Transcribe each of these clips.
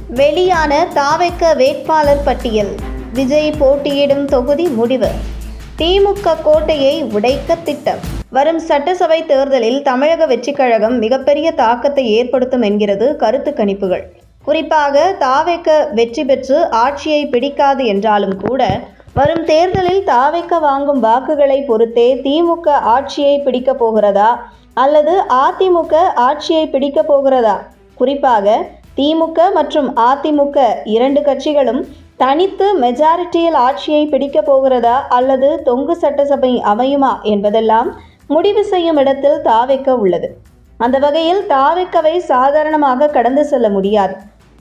வெளியான தாவேக்க வேட்பாளர் பட்டியல். விஜய் போட்டியிடும் தொகுதி முடிவு. திமுக கோட்டையை உடைக்க திட்டம். வரும் சட்டசபை தேர்தலில் தமிழக வெற்றிக் கழகம் மிகப்பெரிய தாக்கத்தை ஏற்படுத்தும் என்கிறது கருத்து கணிப்புகள். குறிப்பாக தாவேக்க வெற்றி பெற்று ஆட்சியை பிடிக்காது என்றாலும் கூட வரும் தேர்தலில் தாவேக்க வாங்கும் வாக்குகளை பொறுத்தே திமுக ஆட்சியை பிடிக்கப் போகிறதா அல்லது அதிமுக ஆட்சியை பிடிக்கப் போகிறதா? குறிப்பாக திமுக மற்றும் அதிமுக இரண்டு கட்சிகளும் தனித்து மெஜாரிட்டியில் ஆட்சியை பிடிக்கப் போகிறதா அல்லது தொங்கு சட்டசபை அமையுமா என்பதெல்லாம் முடிவு செய்யும் இடத்தில் தாவேக்க உள்ளது. அந்த வகையில் தாவேக்கவை சாதாரணமாக கடந்து செல்ல முடியாது.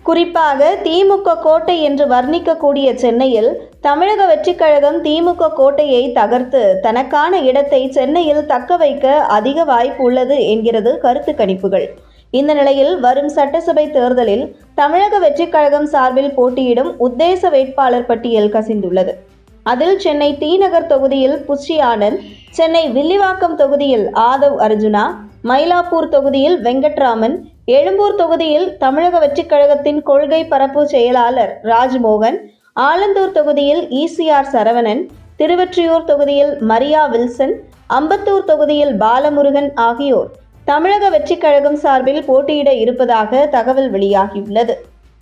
குறிப்பாக திமுக கோட்டை என்று வர்ணிக்கக்கூடிய சென்னையில் தமிழக வெற்றிக் கழகம் திமுக கோட்டையை தகர்த்து தனக்கான இடத்தை சென்னையில் தக்க வைக்க அதிக வாய்ப்பு உள்ளது என்கிறது கருத்து கணிப்புகள். இந்த நிலையில் வரும் சட்டசபை தேர்தலில் தமிழக வெற்றிக் கழகம் சார்பில் போட்டியிடும் உத்தேச வேட்பாளர் பட்டியல் கசிந்துள்ளது. அதில் சென்னை டி-நகர் தொகுதியில் புஷி ஆனந்த், சென்னை வில்லிவாக்கம் தொகுதியில் ஆதவ் அர்ஜுனா, மயிலாப்பூர் தொகுதியில் வெங்கட்ராமன், எழும்பூர் தொகுதியில் தமிழக வெற்றிக் கழகத்தின் கொள்கை பரப்பு செயலாளர் ராஜ்மோகன், ஆலந்தூர் தொகுதியில் ஈசிஆர் சரவணன், திருவொற்றியூர் தொகுதியில் மரியா வில்சன், அம்பத்தூர் தொகுதியில் பாலமுருகன் ஆகியோர் தமிழக வெற்றிக் கழகம் சார்பில் போட்டியிட இருப்பதாக தகவல் வெளியாகியுள்ளது.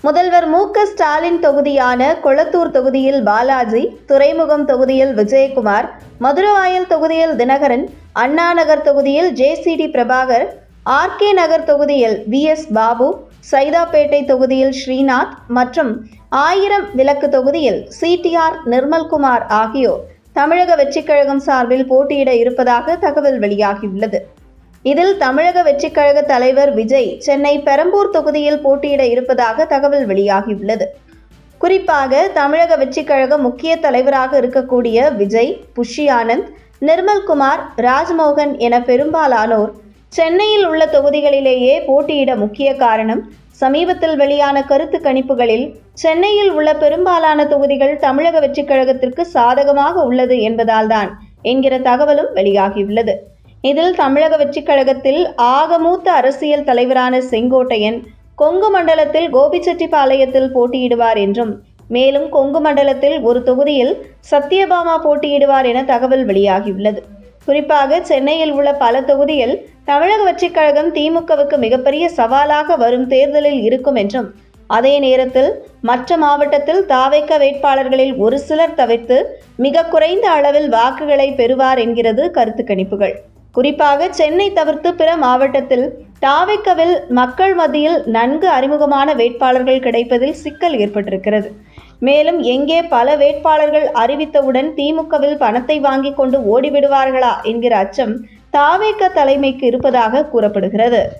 முதல்வர் மு.க.ஸ்டாலின் தொகுதியான கொளத்தூர் தொகுதியில் பாலாஜி, துறைமுகம் தொகுதியில் விஜயகுமார், மதுரவாயல் தொகுதியில் தினகரன், அண்ணா நகர் தொகுதியில் ஜே.சி.டி. பிரபாகர், ஆர்.கே. நகர் தொகுதியில் வி.எஸ். பாபு, சைதாப்பேட்டை தொகுதியில் ஸ்ரீநாத் மற்றும் ஆயிரம் விளக்கு தொகுதியில் சி.டி.ஆர். நிர்மல்குமார் ஆகியோர் தமிழக வெற்றிக் கழகம் சார்பில் போட்டியிட இருப்பதாக தகவல் வெளியாகியுள்ளது. இதில் தமிழக வெற்றிக் கழக தலைவர் விஜய் சென்னை பெரம்பூர் தொகுதியில் போட்டியிட இருப்பதாக தகவல் வெளியாகியுள்ளது. குறிப்பாக தமிழக வெற்றிக் கழக முக்கிய தலைவராக இருக்கக்கூடிய விஜய், புஷி ஆனந்த், நிர்மல்குமார், ராஜ்மோகன் என பெரும்பாலானோர் சென்னையில் உள்ள தொகுதிகளிலேயே போட்டியிட முக்கிய காரணம் சமீபத்தில் வெளியான கருத்து கணிப்புகளில் சென்னையில் உள்ள பெரும்பாலான தொகுதிகள் தமிழக வெற்றிக் கழகத்திற்கு சாதகமாக உள்ளது என்பதால்தான் என்கிற தகவலும் வெளியாகியுள்ளது. இதில் தமிழக வெற்றிக் கழகத்தில் ஆக மூத்த அரசியல் தலைவரான செங்கோட்டையன் கொங்கு மண்டலத்தில் கோபிச்செட்டிப்பாளையத்தில் போட்டியிடுவார் என்றும், மேலும் கொங்கு மண்டலத்தில் ஒரு தொகுதியில் சத்யபாமா போட்டியிடுவார் என தகவல் வெளியாகியுள்ளது. குறிப்பாக சென்னையில் உள்ள பல தொகுதியில் தமிழக வெற்றிக் கழகம் திமுகவுக்கு மிகப்பெரிய சவாலாக வரும் தேர்தலில் இருக்கும் என்றும், அதே நேரத்தில் மற்ற மாவட்டத்தில் தாவேக்க வேட்பாளர்களில் ஒரு சிலர் தவிர்த்து மிக குறைந்த அளவில் வாக்குகளை பெறுவார் என்கிறது கருத்து கணிப்புகள். குறிப்பாக சென்னை தவிர்த்து பிற மாவட்டத்தில் தாவேக்கவில் மக்கள் மத்தியில் நன்கு அறிமுகமான வேட்பாளர்கள் கிடைப்பதில் சிக்கல் ஏற்பட்டிருக்கிறது. மேலும் எங்கே பல வேட்பாளர்கள் அறிவித்தவுடன் திமுகவில் பணத்தை வாங்கி கொண்டு ஓடிவிடுவார்களா என்கிற அச்சம் தாவேக்க தலைமைக்கு இருப்பதாக கூறப்படுகிறது.